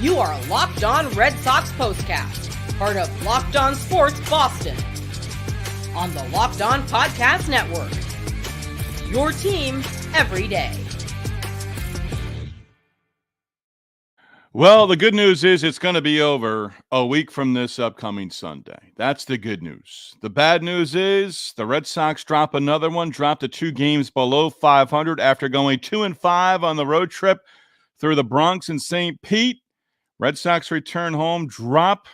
You are Locked On Red Sox POSTCAST, part of Locked On Sports Boston. On the Locked On Podcast Network. Your team every day. Well, the good news is it's going to be over a week from this upcoming Sunday. That's the good news. The bad news is the Red Sox drop another one, dropped to 2 games below 500 after going 2-5 on the road trip through the Bronx and St. Pete. Red Sox return home, drop.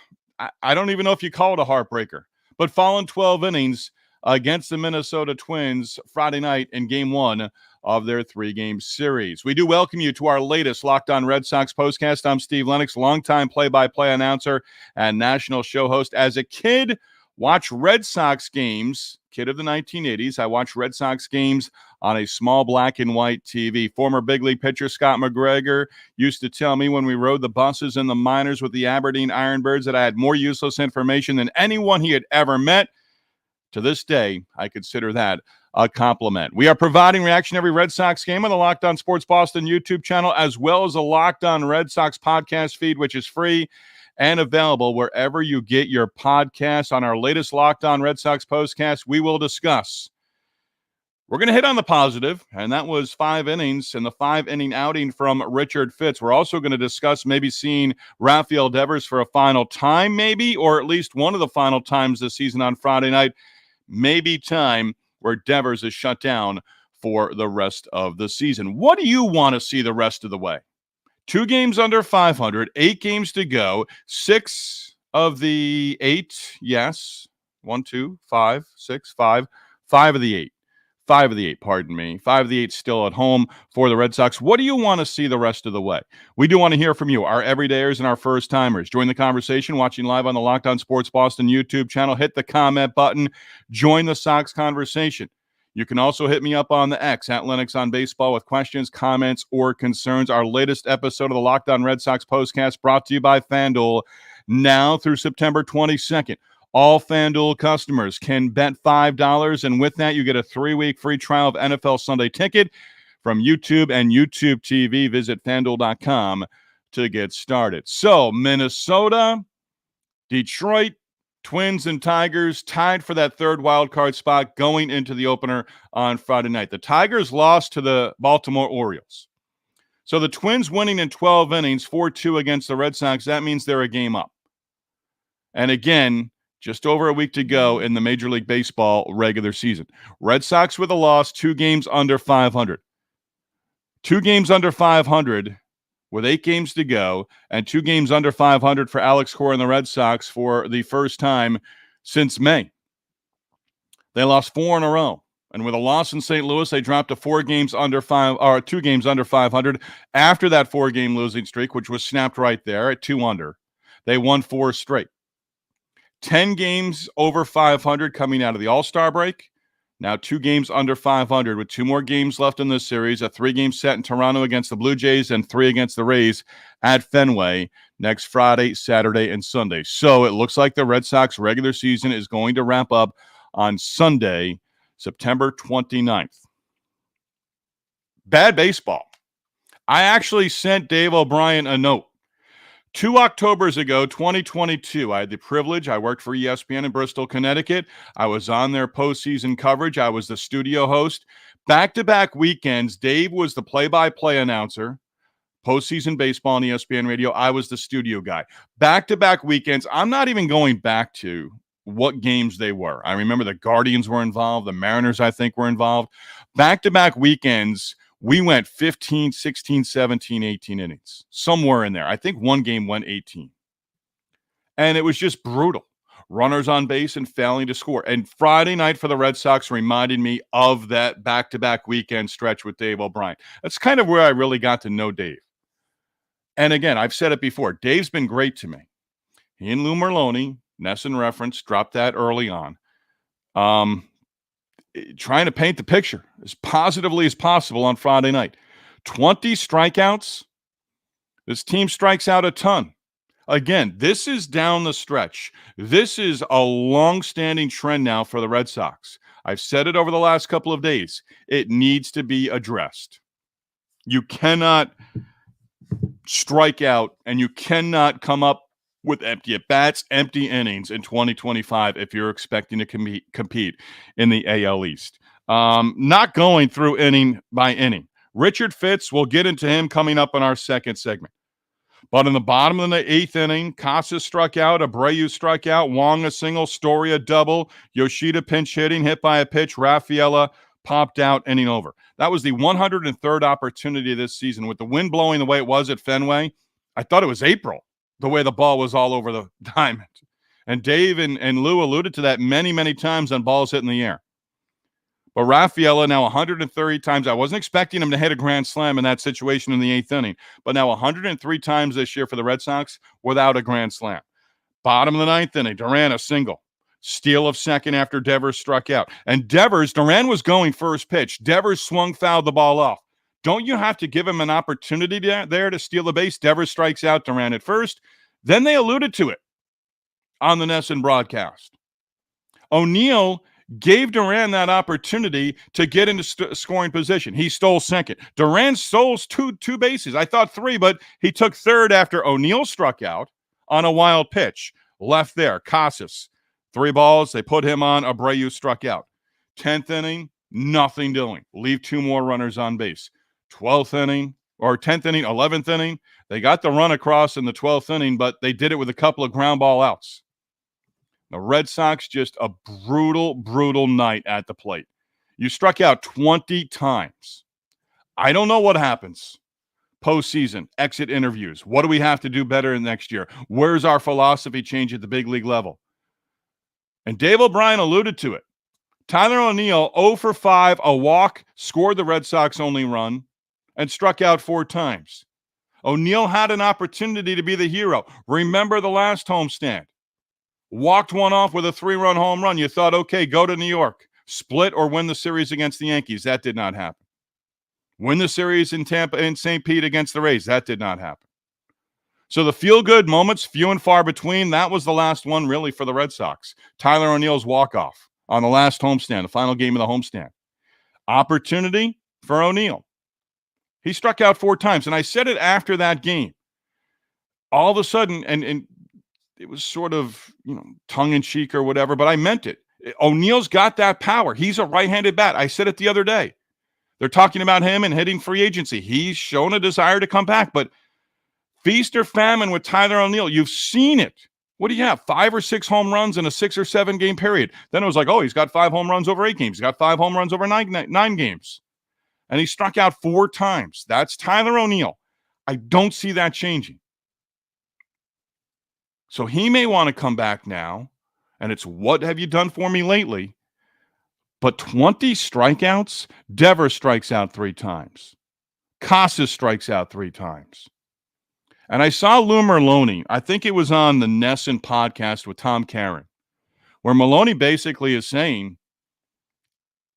I don't even know if you call it a heartbreaker, but fall in 12 innings against the Minnesota Twins Friday night in Game 1 of their 3-game series. We do welcome you to our latest Locked On Red Sox postcast. I'm Steve Lennox, longtime play-by-play announcer and national show host. As a kid, watch Red Sox games, kid of the 1980s. I watched Red Sox games on a small black and white TV. Former big league pitcher Scott McGregor used to tell me when we rode the buses in the minors with the Aberdeen Ironbirds that I had more useless information than anyone he had ever met. To this day, I consider that a compliment. We are providing reaction every Red Sox game on the Locked On Sports Boston YouTube channel, as well as a Locked On Red Sox podcast feed, which is free and available wherever you get your podcasts. On our latest Locked On Red Sox postcast, we will discuss. We're going to hit on the positive, and that was 5 innings and the 5-inning outing from Richard Fitts. We're also going to discuss maybe seeing Rafael Devers for a final time, maybe, or at least one of the final times this season on Friday night. Maybe time where Devers is shut down for the rest of the season. What do you want to see the rest of the way? 2 games under 500, 8 games to go, 6 of the 8, yes, 1, 2, 5, 6, 5, 5 of the 8. 5 of the 8, pardon me. 5 of the 8 still at home for the Red Sox. What do you want to see the rest of the way? We do want to hear from you, our everydayers and our first-timers. Join the conversation, watching live on the Locked On Sports Boston YouTube channel. Hit the comment button. Join the Sox conversation. You can also hit me up on the X, at Lennox on Baseball, with questions, comments, or concerns. Our latest episode of the Locked On Red Sox postcast brought to you by FanDuel, now through September 22nd. All FanDuel customers can bet $5, and with that, you get a 3-week free trial of NFL Sunday Ticket from YouTube and YouTube TV. Visit FanDuel.com to get started. So, Minnesota, Detroit, Twins, and Tigers tied for that third wild card spot going into the opener on Friday night. The Tigers lost to the Baltimore Orioles. So, the Twins winning in 12 innings, 4-2 against the Red Sox, that means they're a game up. And again, just over a week to go in the Major League Baseball regular season. Red Sox with a loss, 2 games under 500. 2 games under 500 with 8 games to go, and 2 games under 500 for Alex Cora and the Red Sox for the first time since May. They lost 4 in a row. And with a loss in St. Louis, they dropped to 2 games under 500. After that 4-game losing streak, which was snapped right there at 2 under, they won 4 straight. 10 games over 500 coming out of the All-Star break. Now 2 games under 500 with 2 more games left in this series. A 3-game set in Toronto against the Blue Jays and 3 against the Rays at Fenway next Friday, Saturday, and Sunday. So it looks like the Red Sox regular season is going to wrap up on Sunday, September 29th. Bad baseball. I actually sent Dave O'Brien a note. 2 Octobers ago, 2022, I had the privilege. I worked for ESPN in Bristol, Connecticut. I was on their postseason coverage. I was the studio host. Back-to-back weekends, Dave was the play-by-play announcer, postseason baseball on ESPN radio. I was the studio guy. Back-to-back weekends. I'm not even going back to what games they were. I remember the Guardians were involved. The Mariners, I think, were involved. Back-to-back weekends, we went 15, 16, 17, 18 innings. Somewhere in there. I think one game went 18. And it was just brutal. Runners on base and failing to score. And Friday night for the Red Sox reminded me of that back-to-back weekend stretch with Dave O'Brien. That's kind of where I really got to know Dave. And again, I've said it before. Dave's been great to me. He and Lou Merlone, Nesson reference, dropped that early on. Trying to paint the picture as positively as possible on Friday night. 20 strikeouts. This team strikes out a ton. Again, this is down the stretch. This is a long-standing trend now for the Red Sox. I've said it over the last couple of days. It needs to be addressed. You cannot strike out, and you cannot come up with empty at-bats, empty innings in 2025 if you're expecting to compete in the AL East. Not going through inning by inning. Richard Fitz, we'll get into him coming up in our second segment. But in the bottom of the 8th inning, Casas struck out, Abreu struck out, Wong a single, Story a double, Yoshida pinch hitting, hit by a pitch, Rafaela popped out, inning over. That was the 103rd opportunity this season. With the wind blowing the way it was at Fenway, I thought it was April, the way the ball was all over the diamond. And Dave and Lou alluded to that many, many times on balls hit in the air. But Rafaela now 130 times. I wasn't expecting him to hit a grand slam in that situation in the 8th inning, but now 103 times this year for the Red Sox without a grand slam. Bottom of the 9th inning, Duran a single. Steal of second after Devers struck out. And Duran was going first pitch. Devers swung, fouled the ball off. Don't you have to give him an opportunity there to steal the base? Devers strikes out Duran at first. Then they alluded to it on the NESN broadcast. O'Neill gave Duran that opportunity to get into scoring position. He stole second. Duran stole two bases. I thought 3, but he took third after O'Neill struck out on a wild pitch. Left there, Casas. 3 balls. They put him on. Abreu struck out. 10th inning, nothing doing. Leave 2 more runners on base. 12th inning, or 10th inning, 11th inning. They got the run across in the 12th inning, but they did it with a couple of ground ball outs. The Red Sox, just a brutal, brutal night at the plate. You struck out 20 times. I don't know what happens. Postseason, exit interviews. What do we have to do better next year? Where's our philosophy change at the big league level? And Dave O'Brien alluded to it. Tyler O'Neill, 0 for 5, a walk, scored the Red Sox only run, and struck out 4 times. O'Neill had an opportunity to be the hero. Remember the last homestand. Walked one off with a 3-run home run. You thought, okay, go to New York, split or win the series against the Yankees. That did not happen. Win the series in Tampa and St. Pete against the Rays. That did not happen. So the feel-good moments, few and far between, that was the last one really for the Red Sox. Tyler O'Neill's walk-off on the last homestand, the final game of the homestand. Opportunity for O'Neill. He struck out 4 times, and I said it after that game. All of a sudden, and it was sort of, tongue-in-cheek or whatever, but I meant it. O'Neill's got that power. He's a right-handed bat. I said it the other day. They're talking about him and hitting free agency. He's shown a desire to come back, but feast or famine with Tyler O'Neill. You've seen it. What do you have? 5 or 6 home runs in a 6 or 7 game period. Then it was like, oh, he's got 5 home runs over 8 games. He's got 5 home runs over 9 games. And he struck out 4 times. That's Tyler O'Neill. I don't see that changing. So he may want to come back now, and it's what have you done for me lately? But 20 strikeouts, Devers strikes out 3 times. Casas strikes out 3 times. And I saw Lou Merloni, I think it was on the NESN podcast with Tom Caron, where Maloney basically is saying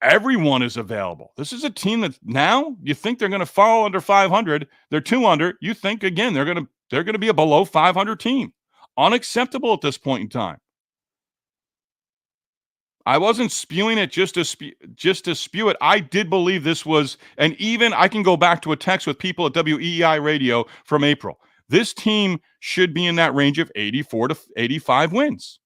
everyone is available. This is a team that now you think they're going to fall under 500. They're 2 under. You think, again, they're going to be a below 500 team. Unacceptable at this point in time. I wasn't spewing it just to spew it. I did believe this was, and even I can go back to a text with people at WEEI Radio from April. This team should be in that range of 84 to 85 wins.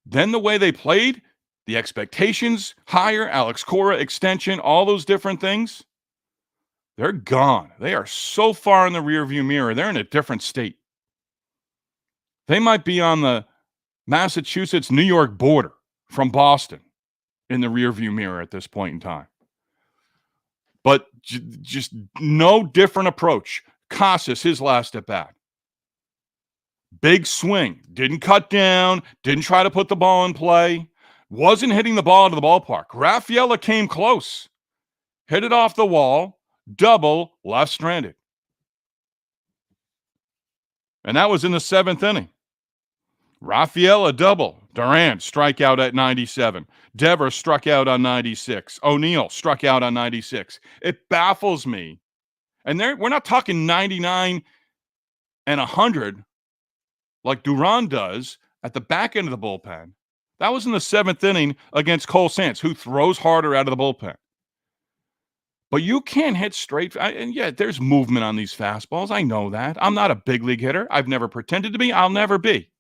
Then the way they played, the expectations higher, Alex Cora extension, all those different things, they're gone. They are so far in the rearview mirror. They're in a different state. They might be on the Massachusetts-New York border from Boston in the rearview mirror at this point in time. But just no different approach. Casas, his last at bat. Big swing. Didn't cut down. Didn't try to put the ball in play. Wasn't hitting the ball into the ballpark. Rafaela came close. Hit it off the wall. Double, left stranded. And that was in the 7th inning. Rafaela double. Duran strikeout at 97. Devers struck out on 96. O'Neill struck out on 96. It baffles me. And we're not talking 99 and 100 like Duran does at the back end of the bullpen. That was in the 7th inning against Cole Sands, who throws harder out of the bullpen. But you can't hit straight. And yeah, there's movement on these fastballs. I know that. I'm not a big league hitter. I've never pretended to be. I'll never be.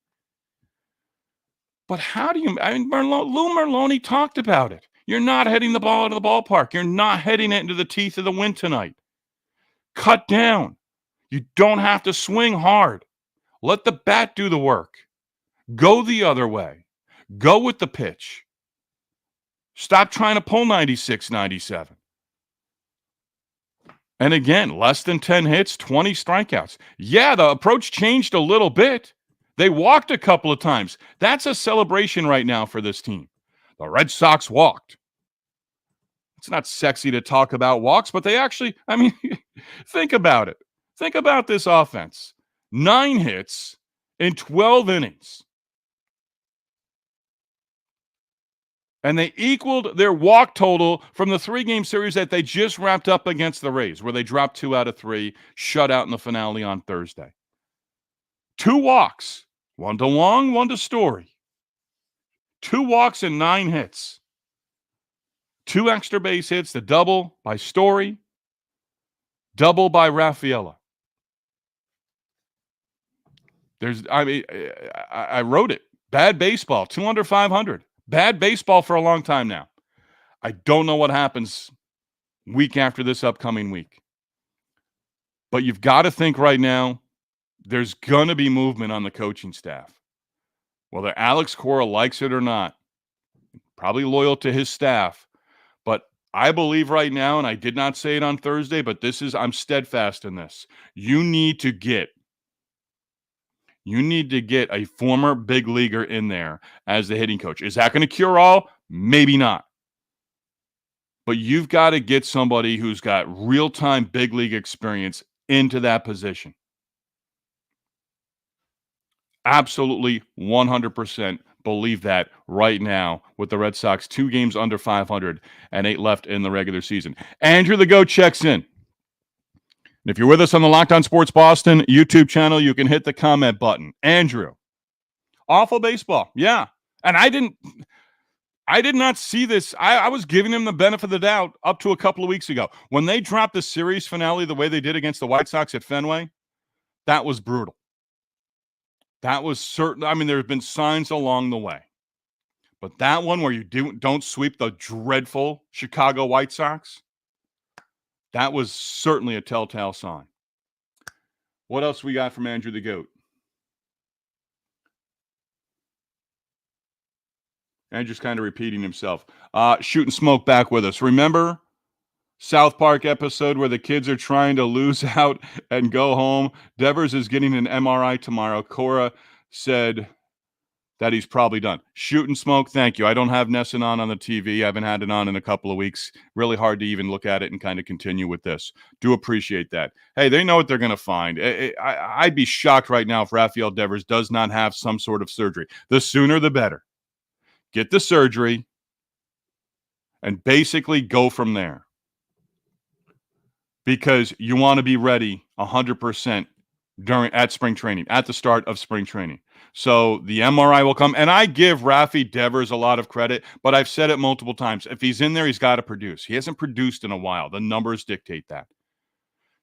But how do you? I mean, Lou Merlone talked about it. You're not hitting the ball out of the ballpark. You're not hitting it into the teeth of the wind tonight. Cut down. You don't have to swing hard. Let the bat do the work. Go the other way. Go with the pitch. Stop trying to pull 96, 97. And again, less than 10 hits, 20 strikeouts. Yeah, the approach changed a little bit. They walked a couple of times. That's a celebration right now for this team. The Red Sox walked. It's not sexy to talk about walks, but they actually, I mean, think about it. Think about this offense. 9 hits in 12 innings. And they equaled their walk total from the 3-game series that they just wrapped up against the Rays, where they dropped 2 out of 3, shut out in the finale on Thursday. 2 walks, 1 to Long, 1 to Story. 2 walks and 9 hits. 2 extra base hits, the double by Story, double by Rafael. I wrote it. Bad baseball, 2 under 500. Bad baseball for a long time now. I don't know what happens week after this upcoming week. But you've got to think right now, there's going to be movement on the coaching staff. Whether Alex Cora likes it or not, probably loyal to his staff. But I believe right now, and I did not say it on Thursday, but I'm steadfast in this. You need to get a former big leaguer in there as the hitting coach. Is that going to cure all? Maybe not. But you've got to get somebody who's got real-time big league experience into that position. Absolutely 100% believe that right now with the Red Sox 2 games under 500 and 8 left in the regular season. Andrew the Goat checks in. And if you're with us on the Locked On Sports Boston YouTube channel, you can hit the comment button. Andrew, awful baseball. Yeah. And I did not see this. I was giving him the benefit of the doubt up to a couple of weeks ago. When they dropped the series finale the way they did against the White Sox at Fenway, that was brutal. That was certain. I mean, there have been signs along the way. But that one where you don't sweep the dreadful Chicago White Sox, that was certainly a telltale sign. What else we got from Andrew the Goat? Andrew's kind of repeating himself. Shooting Smoke back with us. Remember South Park episode where the kids are trying to lose out and go home? Devers is getting an MRI tomorrow. Cora said that he's probably done. Shooting Smoke, thank you. I don't have Nesson on the TV. I haven't had it on in a couple of weeks. Really hard to even look at it and kind of continue with this. Do appreciate that. Hey, they know what they're going to find. I'd be shocked right now if Rafael Devers does not have some sort of surgery. The sooner the better. Get the surgery and basically go from there. Because you want to be ready 100% at spring training, at the start of spring training. So the MRI will come. And I give Rafi Devers a lot of credit, but I've said it multiple times. If he's in there, he's got to produce. He hasn't produced in a while. The numbers dictate that.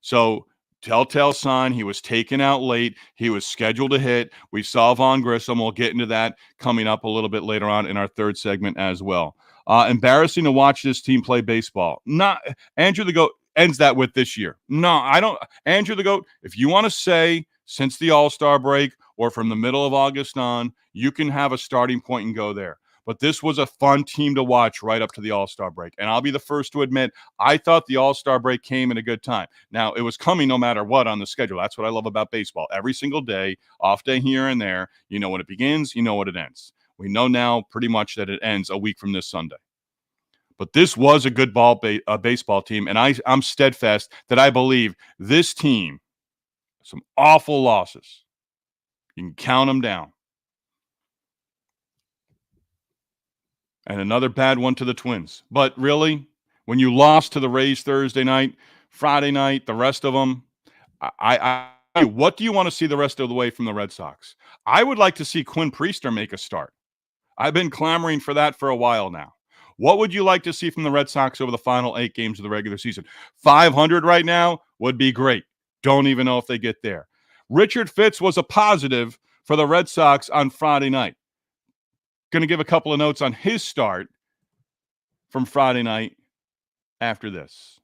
So telltale sign, he was taken out late. He was scheduled to hit. We saw Vaughn Grissom. We'll get into that coming up a little bit later on in our third segment as well. Embarrassing to watch this team play baseball. Not Andrew the Goat ends that with this year. No, I don't. Andrew the Goat, if you want to say since the All-Star break or from the middle of August on, you can have a starting point and go there. But this was a fun team to watch right up to the All-Star break. And I'll be the first to admit, I thought the All-Star break came at a good time. Now, it was coming no matter what on the schedule. That's what I love about baseball. Every single day, off day here and there, you know when it begins, you know when it ends. We know now pretty much that it ends a week from this Sunday. But this was a good baseball team, and I'm steadfast that I believe this team, some awful losses, you can count them down. And another bad one to the Twins. But really, when you lost to the Rays Thursday night, Friday night, the rest of them, what do you want to see the rest of the way from the Red Sox? I would like to see Quinn Priester make a start. I've been clamoring for that for a while now. What would you like to see from the Red Sox over the final 8 games of the regular season? 500 right now would be great. Don't even know if they get there. Richard Fitts was a positive for the Red Sox on Friday night. Going to give a couple of notes on his start from Friday night after this.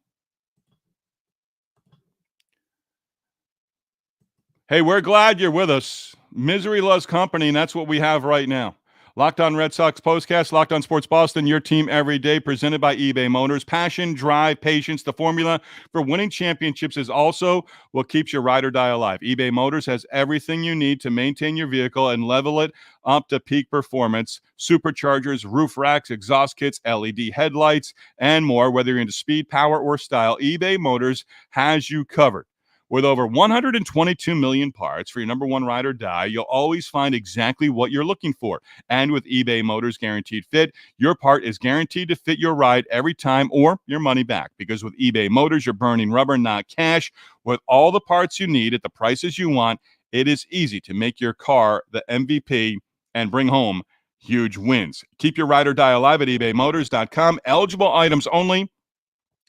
Hey, we're glad you're with us. Misery loves company, and that's what we have right now. Locked On Red Sox Postcast, Locked On Sports Boston, your team every day, presented by eBay Motors. Passion, drive, patience. The formula for winning championships is also what keeps your ride or die alive. eBay Motors has everything you need to maintain your vehicle and level it up to peak performance. Superchargers, roof racks, exhaust kits, LED headlights, and more. Whether you're into speed, power, or style, eBay Motors has you covered. With over 122 million parts for your number one ride or die, you'll always find exactly what you're looking for. And with eBay Motors Guaranteed Fit, your part is guaranteed to fit your ride every time or your money back. Because with eBay Motors, you're burning rubber, not cash. With all the parts you need at the prices you want, it is easy to make your car the MVP and bring home huge wins. Keep your ride or die alive at ebaymotors.com. Eligible items only.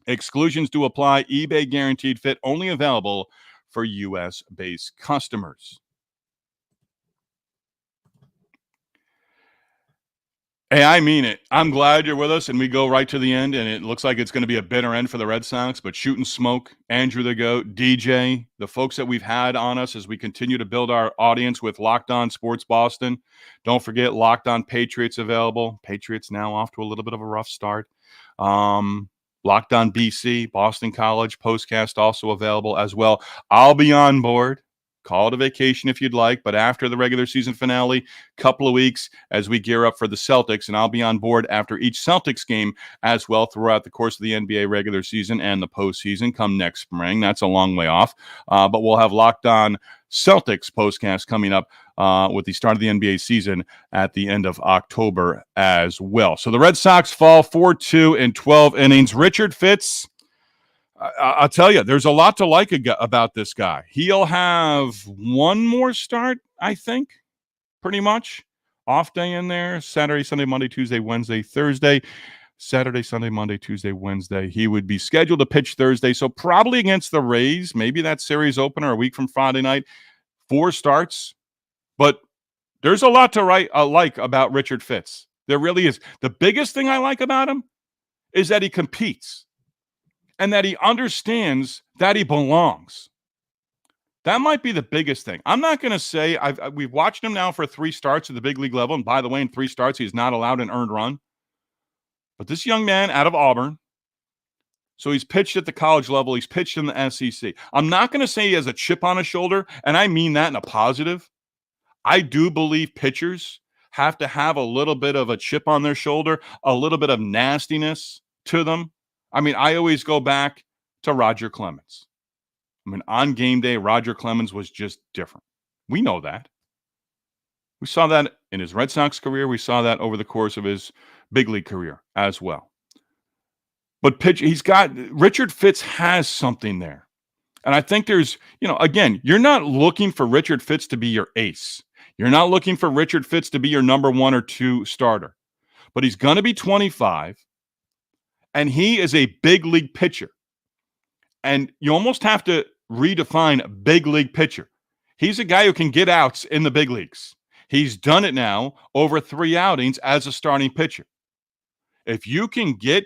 Exclusions do apply. eBay Guaranteed Fit only available for U.S.-based customers. Hey, I mean it. I'm glad you're with us, and we go right to the end, and it looks like it's going to be a bitter end for the Red Sox, but Shooting Smoke, Andrew the Goat, DJ, the folks that we've had on us as we continue to build our audience with Locked On Sports Boston. Don't forget Locked On Patriots available. Patriots now off to a little bit of a rough start. Locked On BC, Boston College, Postcast also available as well. I'll be on board. Call it a vacation if you'd like, but after the regular season finale, couple of weeks as we gear up for the Celtics, and I'll be on board after each Celtics game as well throughout the course of the NBA regular season and the postseason come next spring. That's a long way off, but we'll have Locked On Celtics Postcast coming up with the start of the NBA season at the end of October as well. So the Red Sox fall 4-2 in 12 innings. Richard Fitts, I'll tell you, there's a lot to like about this guy. He'll have one more start, I think, pretty much. Off day in there, Saturday, Sunday, Monday, Tuesday, Wednesday, Thursday. Saturday, Sunday, Monday, Tuesday, Wednesday. He would be scheduled to pitch Thursday, so probably against the Rays, maybe that series opener a week from Friday night. 4 starts, but there's a lot to like about Richard Fitts. There really is. The biggest thing I like about him is that he competes and that he understands that he belongs. That might be the biggest thing. I'm not going to say we've watched him now for 3 starts at the big league level, and by the way, in 3 starts, he's not allowed an earned run. But this young man out of Auburn, so he's pitched at the college level, he's pitched in the SEC. I'm not going to say he has a chip on his shoulder, and I mean that in a positive. I do believe pitchers have to have a little bit of a chip on their shoulder, a little bit of nastiness to them. I mean, I always go back to Roger Clemens. I mean, on game day, Roger Clemens was just different. We know that. We saw that in his Red Sox career. We saw that over the course of his big league career as well. But Richard Fitts has something there. And I think there's, again, you're not looking for Richard Fitts to be your ace. You're not looking for Richard Fitts to be your number 1 or 2 starter. But he's going to be 25. And he is a big league pitcher. And you almost have to redefine big league pitcher. He's a guy who can get outs in the big leagues. He's done it now over 3 outings as a starting pitcher. If you can get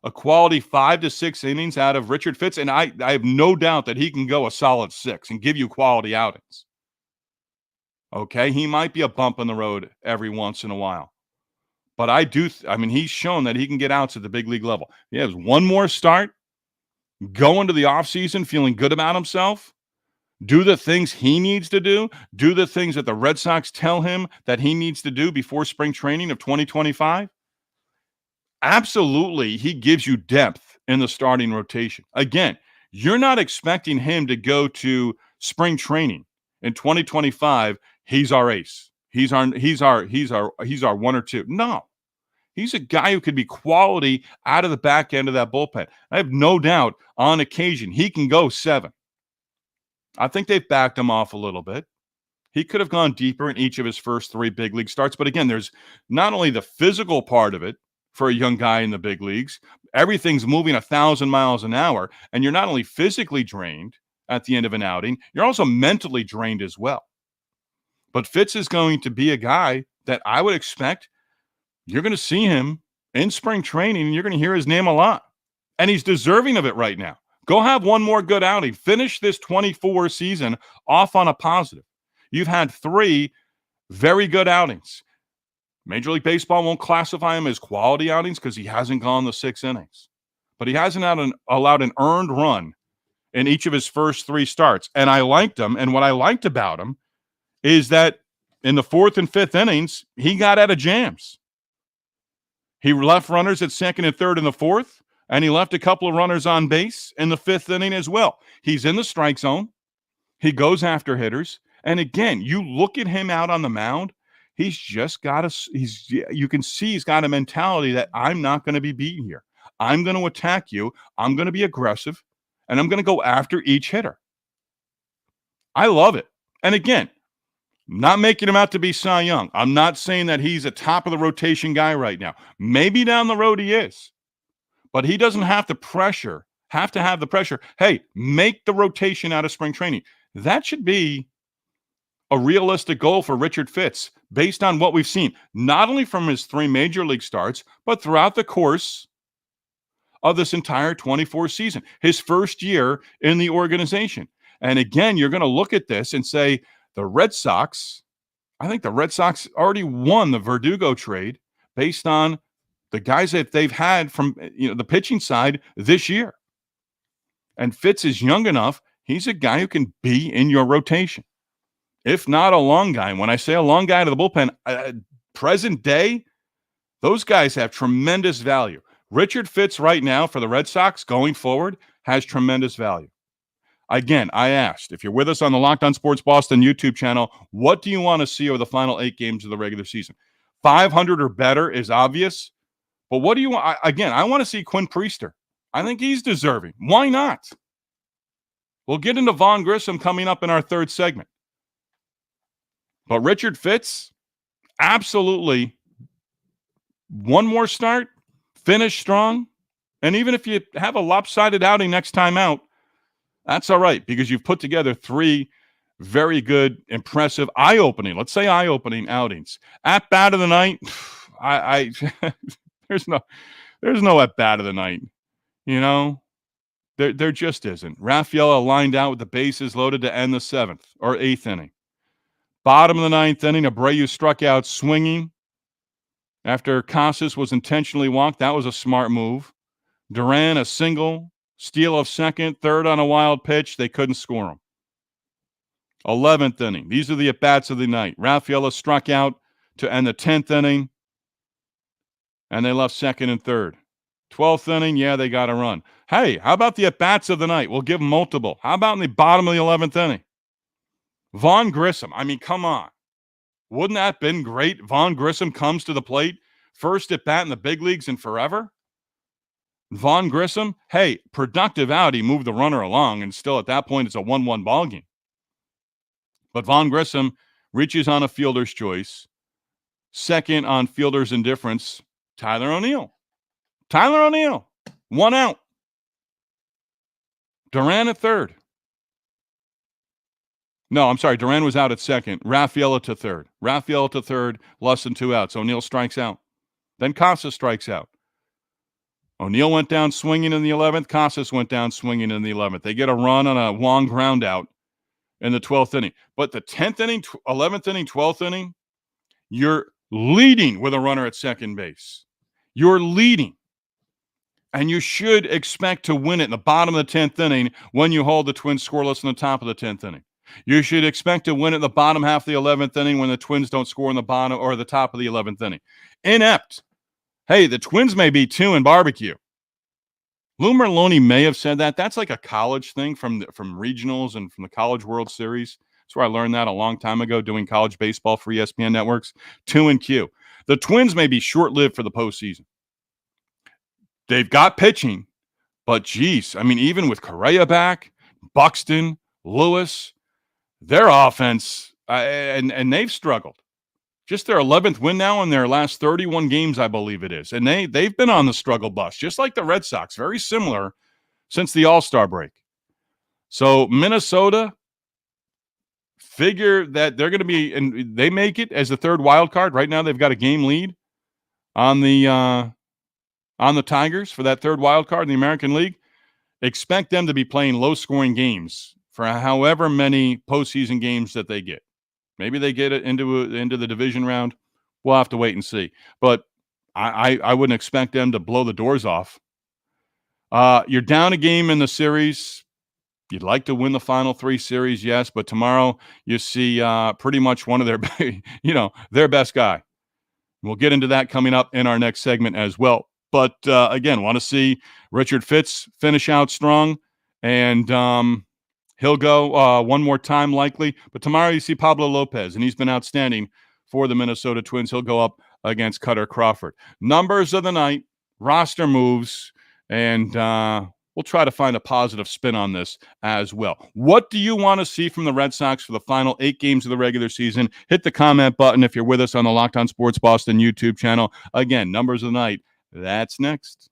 a quality 5 to 6 innings out of Richard Fitts, and I have no doubt that he can go a solid 6 and give you quality outings. Okay, he might be a bump in the road every once in a while. But he's shown that he can get outs at the big league level. He has one more start, go into the offseason feeling good about himself, do the things he needs to do the things that the Red Sox tell him that he needs to do before spring training of 2025. Absolutely, he gives you depth in the starting rotation. Again, you're not expecting him to go to spring training in 2025. He's our ace. He's our 1 or 2. No. He's a guy who could be quality out of the back end of that bullpen. I have no doubt on occasion he can go 7. I think they've backed him off a little bit. He could have gone deeper in each of his first 3 big league starts. But again, there's not only the physical part of it for a young guy in the big leagues. Everything's moving 1,000 miles an hour, and you're not only physically drained at the end of an outing, you're also mentally drained as well. But Fitz is going to be a guy that I would expect you're going to see him in spring training, and you're going to hear his name a lot. And he's deserving of it right now. Go have one more good outing. Finish this 24 season off on a positive. You've had 3 very good outings. Major League Baseball won't classify him as quality outings because he hasn't gone the 6 innings. But he hasn't allowed an earned run in each of his first 3 starts. And I liked him. And what I liked about him is that in the 4th and 5th innings, he got out of jams. He left runners at 2nd and 3rd in the 4th, and he left a couple of runners on base in the 5th inning as well. He's in the strike zone. He goes after hitters. And again, you look at him out on the mound, he's just got you can see he's got a mentality that I'm not going to be beaten here. I'm going to attack you. I'm going to be aggressive, and I'm going to go after each hitter. I love it. And again, not making him out to be Cy Young. I'm not saying that he's a top of the rotation guy right now. Maybe down the road he is. But he doesn't have to have the pressure. Hey, make the rotation out of spring training. That should be a realistic goal for Richard Fitz based on what we've seen, not only from his 3 major league starts, but throughout the course of this entire 24 season, his first year in the organization. And again, you're going to look at this and say, the Red Sox, I think the Red Sox already won the Verdugo trade based on the guys that they've had from the pitching side this year. And Fitz is young enough. He's a guy who can be in your rotation, if not a long guy. When I say a long guy to the bullpen, present day, those guys have tremendous value. Richard Fitz right now for the Red Sox going forward has tremendous value. Again, I asked, if you're with us on the Locked On Sports Boston YouTube channel, what do you want to see over the final 8 games of the regular season? 500 or better is obvious, but what do you want? I want to see Quinn Priester. I think he's deserving. Why not? We'll get into Vaughn Grissom coming up in our 3rd segment. But Richard Fitz, absolutely one more start, finish strong, and even if you have a lopsided outing next time out, that's all right, because you've put together 3 very good, impressive, eye-opening outings. At bat of the night, there's no at bat of the night. There just isn't. Rafael lined out with the bases loaded to end the 7th or 8th inning. Bottom of the 9th inning, Abreu struck out swinging after Casas was intentionally walked. That was a smart move. Duran, a single. Steal of 2nd, 3rd on a wild pitch. They couldn't score him. 11th inning. These are the at-bats of the night. Rafael struck out to end the 10th inning, and they left 2nd and 3rd. 12th inning, they got a run. Hey, how about the at-bats of the night? We'll give them multiple. How about in the bottom of the 11th inning? Vaughn Grissom. I mean, come on. Wouldn't that have been great? Vaughn Grissom comes to the plate, first at-bat in the big leagues in forever. Vaughn Grissom, hey, productive out. He moved the runner along, and still at that point, it's a 1-1 ball game. But Vaughn Grissom reaches on a fielder's choice. Second on fielder's indifference, Tyler O'Neill. 1 out. Duran at 3rd. No, I'm sorry. Duran was out at 2nd. Rafael to 3rd. Less than 2 outs. O'Neill strikes out. Then Casas strikes out. O'Neill went down swinging in the 11th. Casas went down swinging in the 11th. They get a run on a long ground out in the 12th inning. But the 10th inning, 11th inning, 12th inning, you're leading with a runner at second base. You're leading. And you should expect to win it in the bottom of the 10th inning when you hold the Twins scoreless in the top of the 10th inning. You should expect to win it in the bottom half of the 11th inning when the Twins don't score in the bottom or the top of the 11th inning. Inept. Hey, the Twins may be 2 in barbecue. Lou Merloni may have said that. That's like a college thing from regionals and from the College World Series. That's where I learned that a long time ago doing college baseball for ESPN networks. 2 in Q. The Twins may be short-lived for the postseason. They've got pitching, but geez, I mean, even with Correa back, Buxton, Lewis, their offense, and they've struggled. just their 11th win now in their last 31 games, I believe it is. And they've been on the struggle bus, just like the Red Sox, very similar since the All-Star break. So Minnesota, figure that they're going to be, and they make it as the third wild card. Right now they've got a game lead on the Tigers for that third wild card in the American League. Expect them to be playing low-scoring games for however many postseason games that they get. Maybe they get it into the division round. We'll have to wait and see. But I wouldn't expect them to blow the doors off. You're down a game in the series. You'd like to win the final 3 series, yes, but tomorrow you see pretty much one of their best guy. We'll get into that coming up in our next segment as well. But again, want to see Richard Fitz finish out strong, and he'll go one more time likely. But tomorrow you see Pablo Lopez, and he's been outstanding for the Minnesota Twins. He'll go up against Cutter Crawford. Numbers of the night, roster moves, and we'll try to find a positive spin on this as well. What do you want to see from the Red Sox for the final 8 games of the regular season? Hit the comment button if you're with us on the Locked On Sports Boston YouTube channel. Again, numbers of the night. That's next.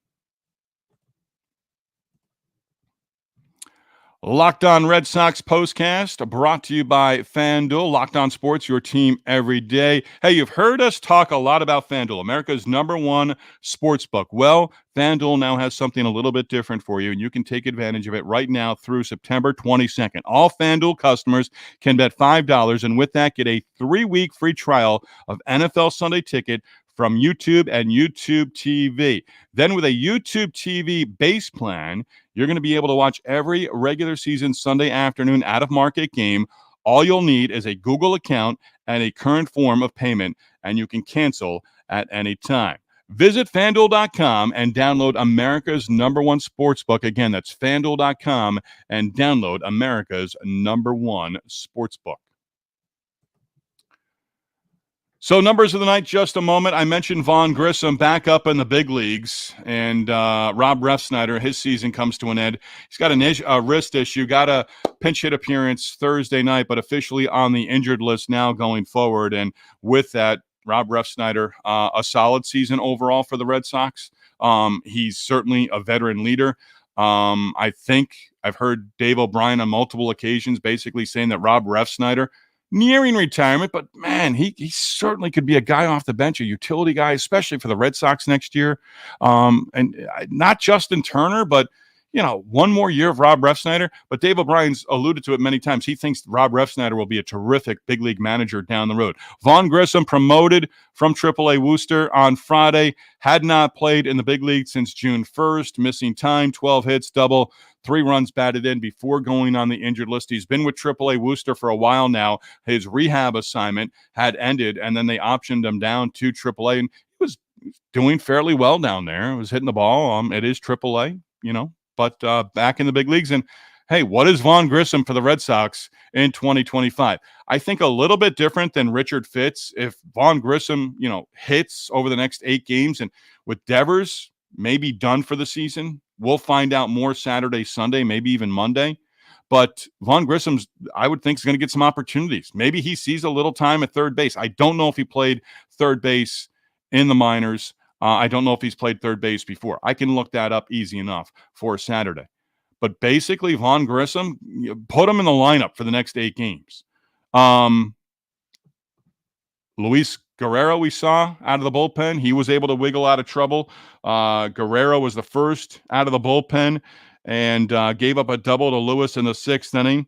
Locked On Red Sox postcast brought to you by FanDuel. Locked On Sports, your team every day. Hey, you've heard us talk a lot about FanDuel, America's #1 sports book. Well, FanDuel now has something a little bit different for you, and you can take advantage of it right now through September 22nd. All FanDuel customers can bet $5, and with that, get a 3-week free trial of NFL Sunday Ticket from YouTube and YouTube TV. Then with a YouTube TV base plan, you're going to be able to watch every regular season Sunday afternoon out-of-market game. All you'll need is a Google account and a current form of payment, and you can cancel at any time. Visit FanDuel.com and download America's #1 sportsbook. Again, that's FanDuel.com and download America's #1 sportsbook. So numbers of the night, just a moment. I mentioned Vaughn Grissom back up in the big leagues, and Rob Refsnyder, his season comes to an end. He's got a wrist issue, got a pinch hit appearance Thursday night, but officially on the injured list now going forward. And with that, Rob Refsnyder, a solid season overall for the Red Sox. He's certainly a veteran leader. I think I've heard Dave O'Brien on multiple occasions basically saying that Rob Refsnyder, nearing retirement, but man, he certainly could be a guy off the bench, a utility guy, especially for the Red Sox next year. And not Justin Turner, but one more year of Rob Refsnyder. But Dave O'Brien's alluded to it many times. He thinks Rob Refsnyder will be a terrific big league manager down the road. Vaughn Grissom promoted from AAA Worcester on Friday, had not played in the big league since June 1st, missing time, 12 hits, double, 3 runs batted in before going on the injured list. He's been with AAA Worcester for a while now. His rehab assignment had ended, and then they optioned him down to AAA, and he was doing fairly well down there. He was hitting the ball. It is AAA, but back in the big leagues. And hey, what is Vaughn Grissom for the Red Sox in 2025? I think a little bit different than Richard Fitz. If Vaughn Grissom, hits over the next 8 games, and with Devers maybe done for the season, we'll find out more Saturday, Sunday, maybe even Monday. But Vaughn Grissom's, I would think, is going to get some opportunities. Maybe he sees a little time at third base. I don't know if he played third base in the minors. I don't know if he's played third base before. I can look that up easy enough for Saturday. But basically, Vaughn Grissom, put him in the lineup for the next 8 games. Luis Guerrero, we saw out of the bullpen. He was able to wiggle out of trouble. Guerrero was the first out of the bullpen and gave up a double to Lewis in the 6th inning.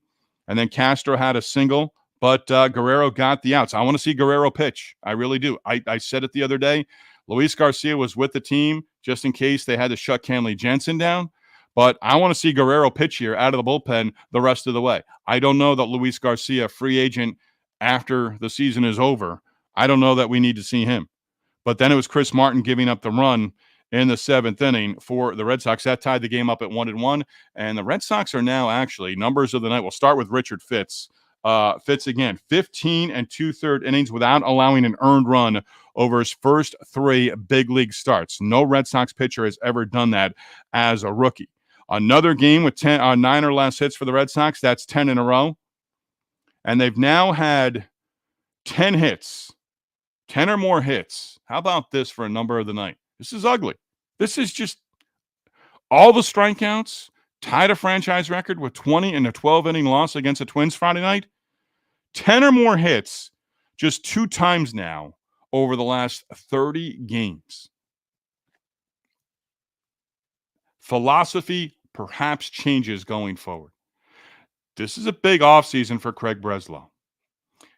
And then Castro had a single, but Guerrero got the outs. I want to see Guerrero pitch. I really do. I said it the other day. Luis Garcia was with the team just in case they had to shut Kenley Jensen down. But I want to see Guerrero pitch here out of the bullpen the rest of the way. I don't know that Luis Garcia, free agent after the season is over, I don't know that we need to see him. But then it was Chris Martin giving up the run in the 7th inning for the Red Sox. That tied the game up at 1-1. And the Red Sox are now actually, numbers of the night, we'll start with Richard Fitz. Fitz again, 15 2/3 innings without allowing an earned run over his first 3 big league starts. No Red Sox pitcher has ever done that as a rookie. Another game with 9 or less hits for the Red Sox. That's 10 in a row. And they've now had 10 hits 10 or more hits. How about this for a number of the night? This is ugly. This is just all the strikeouts, tied a franchise record with 20 in a 12-inning loss against the Twins Friday night. 10 or more hits just 2 times now over the last 30 games. Philosophy perhaps changes going forward. This is a big offseason for Craig Breslow.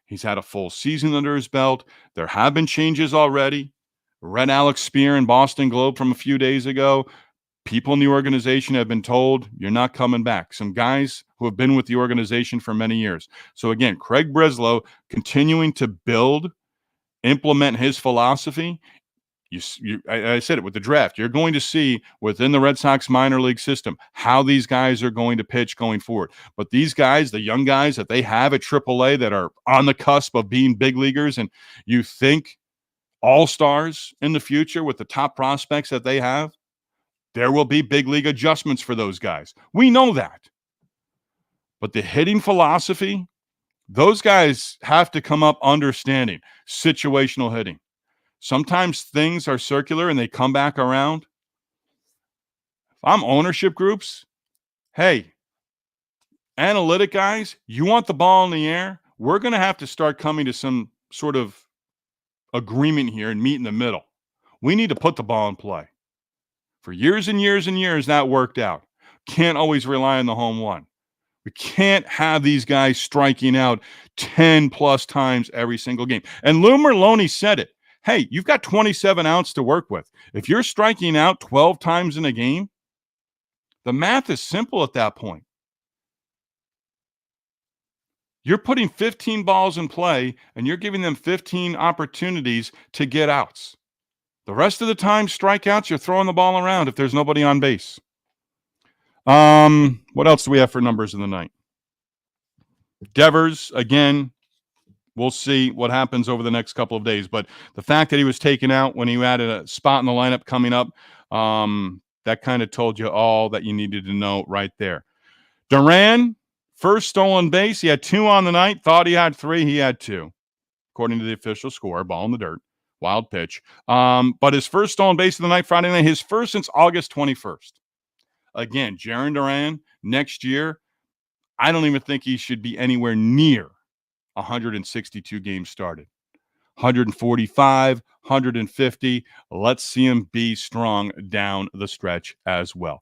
He's had a full season under his belt. There have been changes already. Read Alex Spear in Boston Globe from a few days ago. People in the organization have been told, you're not coming back. Some guys who have been with the organization for many years. So again, Craig Breslow continuing to build, implement his philosophy. I said it with the draft. You're going to see within the Red Sox minor league system how these guys are going to pitch going forward. But these guys, the young guys that they have at AAA that are on the cusp of being big leaguers, and you think all-stars in the future with the top prospects that they have, there will be big league adjustments for those guys. We know that. But the hitting philosophy, those guys have to come up understanding situational hitting. Sometimes things are circular and they come back around. If I'm ownership groups, hey, analytic guys, you want the ball in the air? We're going to have to start coming to some sort of agreement here and meet in the middle. We need to put the ball in play. For years and years and years, that worked out. Can't always rely on the home run. We can't have these guys striking out 10-plus times every single game. And Lou Merlone said it. Hey, you've got 27 outs to work with. If you're striking out 12 times in a game, the math is simple at that point. You're putting 15 balls in play, and you're giving them 15 opportunities to get outs. The rest of the time, strikeouts, you're throwing the ball around if there's nobody on base. What else do we have for numbers in the night? Devers, again, we'll see what happens over the next couple of days. But the fact that he was taken out when he had a spot in the lineup coming up, that kind of told you all that you needed to know right there. Duran, first stolen base. He had 2 on the night. Thought he had 3. He had 2, according to the official score. Ball in the dirt. Wild pitch. But his first stolen base of the night, Friday night, his first since August 21st. Again, Jarren Duran, next year, I don't even think he should be anywhere near 162 games started. 145, 150. Let's see him be strong down the stretch as well.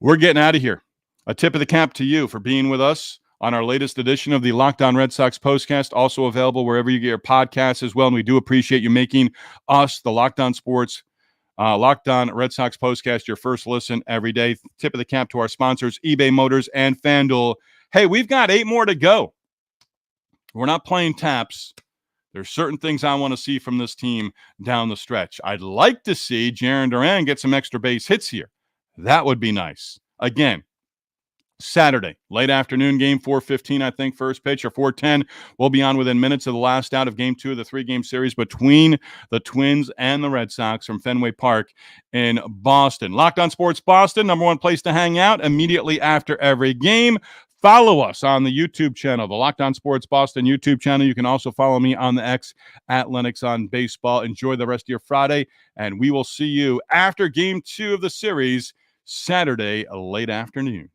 We're getting out of here. A tip of the cap to you for being with us on our latest edition of the Locked On Red Sox Postcast, also available wherever you get your podcasts as well. And we do appreciate you making us, the Locked On Sports, Locked On Red Sox Postcast, your first listen every day. Tip of the cap to our sponsors, eBay Motors and FanDuel. Hey, we've got 8 more to go. We're not playing taps. There's certain things I want to see from this team down the stretch. I'd like to see Jarren Duran get some extra base hits here. That would be nice. Again, Saturday, late afternoon game, 4:15, I think, first pitch, or 4:10. We'll be on within minutes of the last out of game 2 of the 3-game series between the Twins and the Red Sox from Fenway Park in Boston. Locked On Sports Boston, number one place to hang out immediately after every game. Follow us on the YouTube channel, the Locked On Sports Boston YouTube channel. You can also follow me on the X at Lennox on Baseball. Enjoy the rest of your Friday, and we will see you after game 2 of the series, Saturday, late afternoon.